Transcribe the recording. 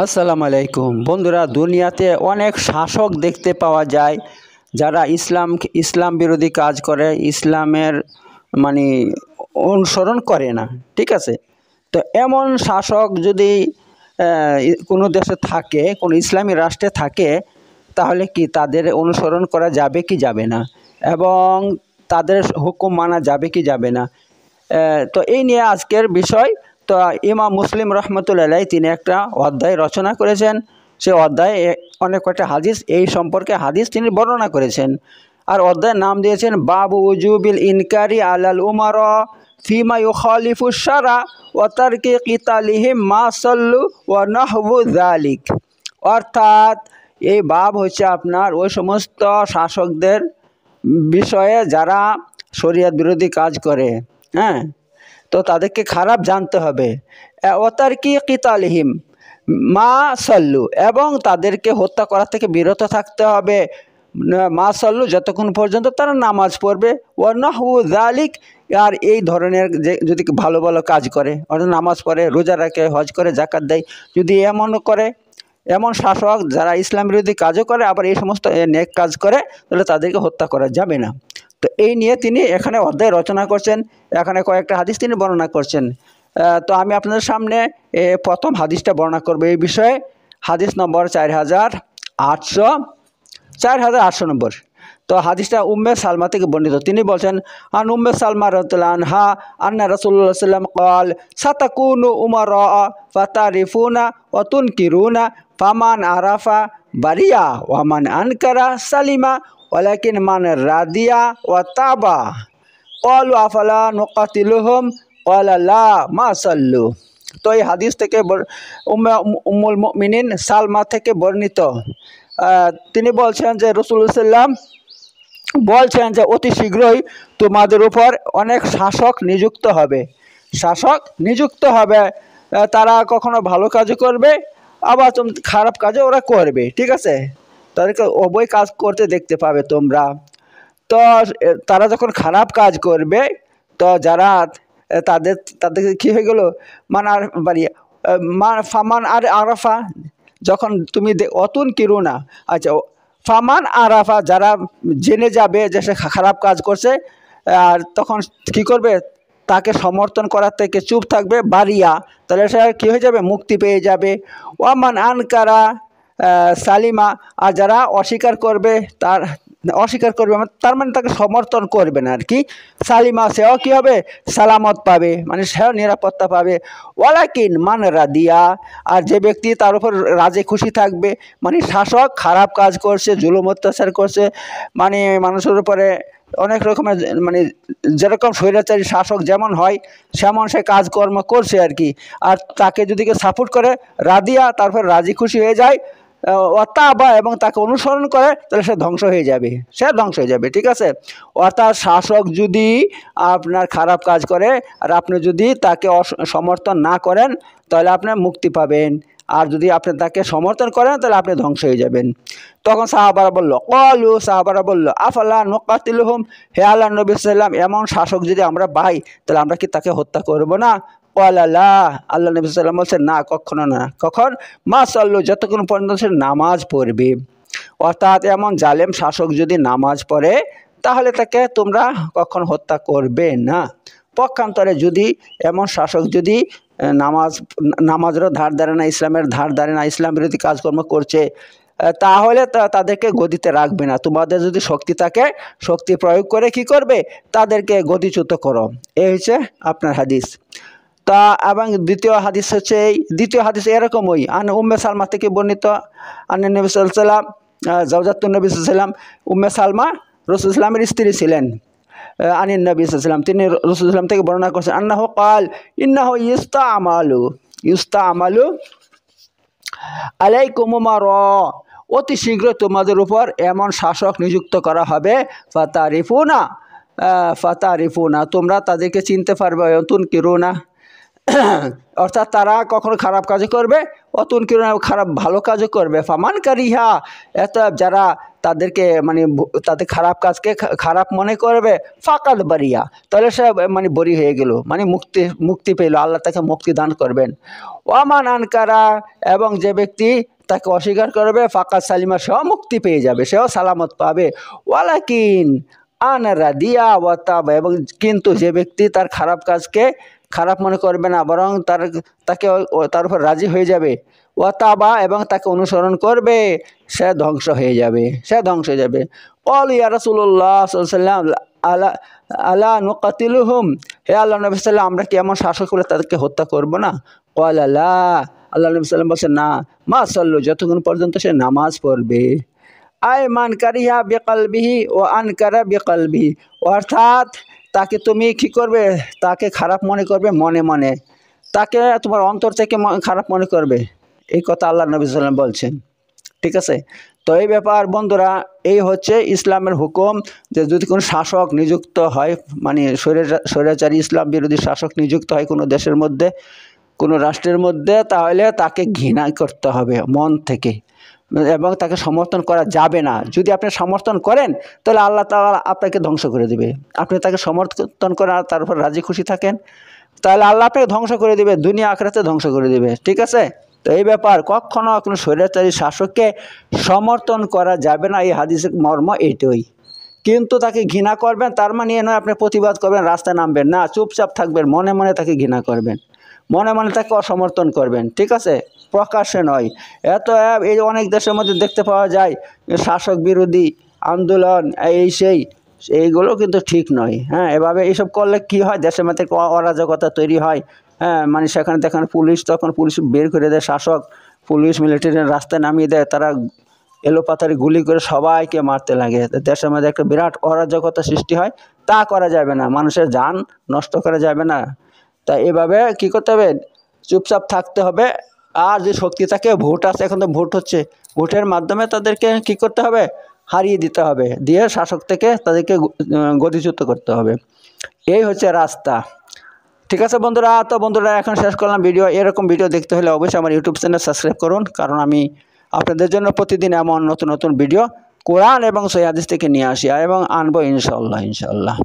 আসসালামু আলাইকুম বন্ধুরা, দুনিয়াতে অনেক শাসক দেখতে পাওয়া যায় যারা ইসলাম বিরোধী কাজ করে, ইসলামের মানে অনুসরণ করে না। ঠিক আছে, তো এমন শাসক যদি কোনো দেশে থাকে, কোনো ইসলামী রাষ্ট্রে থাকে, তাহলে কি তাদের অনুসরণ করা যাবে কি যাবে না, এবং তাদের হুকুম মানা যাবে কি যাবে না। তো এই নিয়ে আজকের বিষয়। তো ইমাম মুসলিম রহমতুল্লাহ আলাইহি তিনি একটা অধ্যায় রচনা করেছেন। সে অধ্যায়ে অনেক কয়টা হাদিস, এই সম্পর্কে হাদিস তিনি বর্ণনা করেছেন। আর অধ্যায়ের নাম দিয়েছেন বাবু উজুবিল ইনকারি আলাল উমারা ফিমা ইউখালিফু শারা ওয়া তারকি কিতালিহিম মা সাল্লু ওয়া নাহবু যালিক। অর্থাৎ এই বাব হচ্ছে আপনার ওই সমস্ত শাসকদের বিষয়ে যারা শরিয়ত বিরোধী কাজ করে। হ্যাঁ, তো তাদেরকে খারাপ জানতে হবে। ওতার কি কিতালিহিম মা সাল্লু, এবং তাদেরকে হত্যা করা থেকে বিরত থাকতে হবে। মা সাল্লু, যতক্ষণ পর্যন্ত তারা নামাজ পড়বে। ওয়ানাহু যালিক, আর এই ধরনের যে যদি ভালো ভালো কাজ করে, অর্থাৎ নামাজ পড়ে, রোজা রাখে, হজ করে, জাকাত দেয়, যদি এমন করে, এমন শাসক যারা ইসলাম বিরোধী কাজও করে আবার এই সমস্ত নেক কাজ করে, তাহলে তাদেরকে হত্যা করা যাবে না। তো এই নিয়ে তিনি এখানে অধ্যায় রচনা করছেন, এখানে কয়েকটা হাদিস তিনি বর্ণনা করছেন। তো আমি আপনাদের সামনে প্রথম হাদিসটা বর্ণনা করব এই বিষয়ে। হাদিস নম্বর 4800 নম্বর। তো হাদিসটা উম্মে সালমা থেকে বর্ণিত। তিনি বলছেন, আন উম্মে সালমা রাদিয়াল্লাহু আনহা আন্না রাসূলুল্লাহ সাল্লাল্লাহু আলাইহি ওয়াসাল্লাম ক্বাল সাতাকুনু উমারা ফাতারিফুনা ওয়া তুনকিরুনা ফামান আরাফা বারিয়া ওয়া মান আনকারা সালিমা ওয়ালাকিন মান রাদিয়া ওয়া তাবা। ক্বালু আফালা নুকাতিলুহুম ক্বালা লা মা সাল্লু। তো এই হাদিস থেকে উম্মুল মুমিনিন সালমা থেকে বর্ণিত। তিনি বলছেন যে রাসূলুল্লাহ সাল্লাল্লাহু আলাইহি ওয়াসাল্লাম বলছেন যে অতি শীঘ্রই তোমাদের উপর অনেক শাসক নিযুক্ত হবে। শাসক নিযুক্ত হবে, তারা কখনো ভালো কাজও করবে, আবার খারাপ কাজও ওরা করবে। ঠিক আছে, তাদেরকে উভয় কাজ করতে দেখতে পাবে তোমরা। তো তারা যখন খারাপ কাজ করবে, তো যারা তাদেরকে কী হয়ে গেল, মান আর বাড়ি ফামান আর আরাফা, যখন তুমি অতুন কিরু না, আচ্ছা, ফামান আরাফা, যারা জেনে যাবে যে সে খারাপ কাজ করছে, আর তখন কি করবে, তাকে সমর্থন করার থেকে চুপ থাকবে, বারিয়া, তাহলে সে কী হয়ে যাবে, মুক্তি পেয়ে যাবে। ওয়ামান আনকারা সালিমা, আর যারা অস্বীকার করবে তার মানে তাকে সমর্থন করবে না আর কি, সালিমা, সেও কী হবে, সালামত পাবে, মানে সেও নিরাপত্তা পাবে। ওয়ালাকিন মান রাদিয়া, আর যে ব্যক্তি তার উপর রাজি খুশি থাকবে, মানে শাসক খারাপ কাজ করছে, জুলুম অত্যাচার করছে, মানে মানুষের উপরে অনেক রকমের, মানে যেরকম স্বৈরাচারী শাসক যেমন হয় সেমন সে কাজকর্ম করছে আর কি, আর তাকে যদি কেউ সাপোর্ট করে, রাদিয়া, তারপর রাজি খুশি হয়ে যায়, অত্যাবা, এবং তাকে অনুসরণ করে, তাহলে সে ধ্বংস হয়ে যাবে। ঠিক আছে, অর্থাৎ শাসক যদি আপনার খারাপ কাজ করে আর আপনি যদি তাকে সমর্থন না করেন, তাহলে আপনি মুক্তি পাবেন, আর যদি আপনি তাকে সমর্থন করেন তাহলে আপনি ধ্বংস হয়ে যাবেন। তখন সাহাবারা বলল আফালা নুকাতিলুহুম, হে আল্লাহর নবী সাল্লাল্লাহু আলাইহি ওয়াসাল্লাম, এমন শাসক যদি আমরা পাই তাহলে আমরা কি তাকে হত্যা করব না? ক্বালা লা, আল্লাহ নবী সাল্লাল্লাহু আলাইহি ওয়াসাল্লাম বলছেন, না, কখনো না। কখন? মা সাল্লু, যতক্ষণ পর্যন্ত সে নামাজ পড়বে। অর্থাৎ এমন জালেম শাসক যদি নামাজ পড়ে, তাহলে তাকে তোমরা কখন হত্যা করবে না। পক্ষান্তরে যদি এমন শাসক যদি নামাজেরও ধার ধারে না, ইসলামের ধার ধারে না, ইসলাম বিরোধী কাজকর্ম করছে, তাহলে তাদেরকে গদিতে রাখবে না। তোমাদের যদি শক্তি থাকে, শক্তি প্রয়োগ করে কি করবে, তাদেরকে গদিচ্যুত করো। এই হচ্ছে আপনার হাদিস। তা এবং দ্বিতীয় হাদিস এরকমই, আন উম্মে সালমা থেকে বর্ণিত, আন নবী সাল্লাল্লাহু আলাইহি ওয়াসাল্লাম জাওজাতুন নবী সাল্লাল্লাহু আলাইহি ওয়াসাল্লাম, উম্মে সালমা রাসূল ইসলামের স্ত্রী ছিলেন। আনিন নবী সাল্লাল্লাহু আলাইহি ওয়াসাল্লাম, তিনি রাসূল ইসলাম থেকে বর্ণনা করছেন, আন্নাহু ক্বাল ইন্নাহু ইউস্তামালু আলাইকুম উমারা, অতি শীঘ্র তোমাদের উপর এমন শাসক নিযুক্ত করা হবে, ফাতারিফুনা, তোমরা তাদেরকে চিনতে পারবে, তুনকিরুনা, অর্থাৎ তারা কখনো খারাপ কাজও করবে, অতুন কিরণ খারাপ ভালো কাজও করবে। ফামান কারিহা, এত যারা তাদেরকে মানে তাদের খারাপ কাজকে খারাপ মনে করবে, ফাকাদ বারিয়া, তাহলে সে মানে বরি হয়ে গেল, মানে মুক্তি পেল, আল্লাহ তাকে মুক্তি দান করবেন। ওয়ামান আনকারা, এবং যে ব্যক্তি তাকে অস্বীকার করবে, ফাকাদ সালিমা, সেও মুক্তি পেয়ে যাবে, সেও সালামত পাবে। ওয়ালাকিন আনারা দিয়া ওয়াতাবা, এবং কিন্তু যে ব্যক্তি তার খারাপ কাজকে খারাপ মনে করবে না, বরং তার উপর রাজি হয়ে যাবে, ওয়াতাবা, এবং তাকে অনুসরণ করবে, সে ধ্বংস হয়ে যাবে, সে ধ্বংস হয়ে যাবে। ক্বালু ইয়া রাসূলুল্লাহ সাল্লাল্লাহু আলাইহি ওয়াসাল্লাম আলা নুকাতিলুহুম, হে আল্লাহ নবী সাল্লাল্লাহু, আমরা কি এমন শাসক হলে তাদেরকে হত্যা করব না? ক্বালা লা, আল্লাহ নবী সাল্লাল্লাহু বলছেন না, মা সাল্লু, যতক্ষণ পর্যন্ত সে নামাজ পড়বে। আয় মান কারিহা বিকলবিহি ও আনকারা বিকলবিহি, অর্থাৎ তাকে তুমি কি করবে, তাকে খারাপ মনে করবে মনে মনে, তাকে তোমার অন্তর থেকে খারাপ মনে করবে, এই কথা আল্লাহ নবী সাল্লাল্লাহু আলাইহি ওয়াসাল্লাম বলছেন। ঠিক আছে, তো এই ব্যাপার বন্ধুরা, এই হচ্ছে ইসলামের হুকুম, যে যদি কোনো শাসক নিযুক্ত হয়, মানে স্বৈরাচারী ইসলাম বিরোধী শাসক নিযুক্ত হয় কোনো দেশের মধ্যে, কোনো রাষ্ট্রের মধ্যে, তাহলে তাকে ঘৃণা করতে হবে মন থেকে, এবং তাকে সমর্থন করা যাবে না। যদি আপনি সমর্থন করেন, তাহলে আল্লাহ তাআলা আপনাকে ধ্বংস করে দেবে। আপনি তাকে সমর্থন করেন আর তার উপর রাজি খুশি থাকেন, তাহলে আল্লাহ আপনাকে ধ্বংস করে দেবে, দুনিয়া আখিরাতে ধ্বংস করে দেবে। ঠিক আছে, তো এই ব্যাপার কখনো কোনো স্বৈরাচারী শাসককে সমর্থন করা যাবে না, এই হাদিসের মর্ম এইটাই। কিন্তু তাকে ঘৃণা করবেন তার মানে নয় আপনি প্রতিবাদ করবেন, রাস্তায় নামবেন না, চুপচাপ থাকবেন, মনে মনে তাকে ঘৃণা করবেন, মনে মনে তাকে অসমর্থন করবেন। ঠিক আছে, প্রকাশ্যে নয়। এই অনেক দেশের মধ্যে দেখতে পাওয়া যায় শাসক বিরোধী আন্দোলন, এইগুলো কিন্তু ঠিক নয়। হ্যাঁ, এভাবে এইসব করলে কি হয়, দেশের মধ্যে অরাজকতা তৈরি হয়। হ্যাঁ, মানে সেখানে দেখেন তখন পুলিশ বের করে দেয়, শাসক পুলিশ মিলিটারি রাস্তায় নামিয়ে দেয়, তারা এলোপাতাড়ি গুলি করে সবাইকে মারতে লাগে, দেশের মধ্যে একটা বিরাট অরাজকতা সৃষ্টি হয়। তা করা যাবে না, মানুষের জান নষ্ট করা যাবে না। তা এভাবে কি করতে হবে, চুপচাপ থাকতে হবে। আর যে শক্তি থাকে, ভোট আছে, এখন তো ভোট হচ্ছে, ভোটের মাধ্যমে তাদেরকে কি করতে হবে, হারিয়ে দিতে হবে, দিয়ে শাসক থেকে তাদেরকে গদিচ্যুত করতে হবে। এই হচ্ছে রাস্তা। ঠিক আছে বন্ধুরা, তো বন্ধুরা এখন শেষ করলাম ভিডিও। এরকম ভিডিও দেখতে হলে অবশ্যই আমার ইউটিউব চ্যানেল সাবস্ক্রাইব করুন, কারণ আমি আপনাদের জন্য প্রতিদিন এমন নতুন নতুন ভিডিও কোরআন এবং সহিহ হাদিস থেকে নিয়ে আসি এবং আনবো ইনশাআল্লাহ।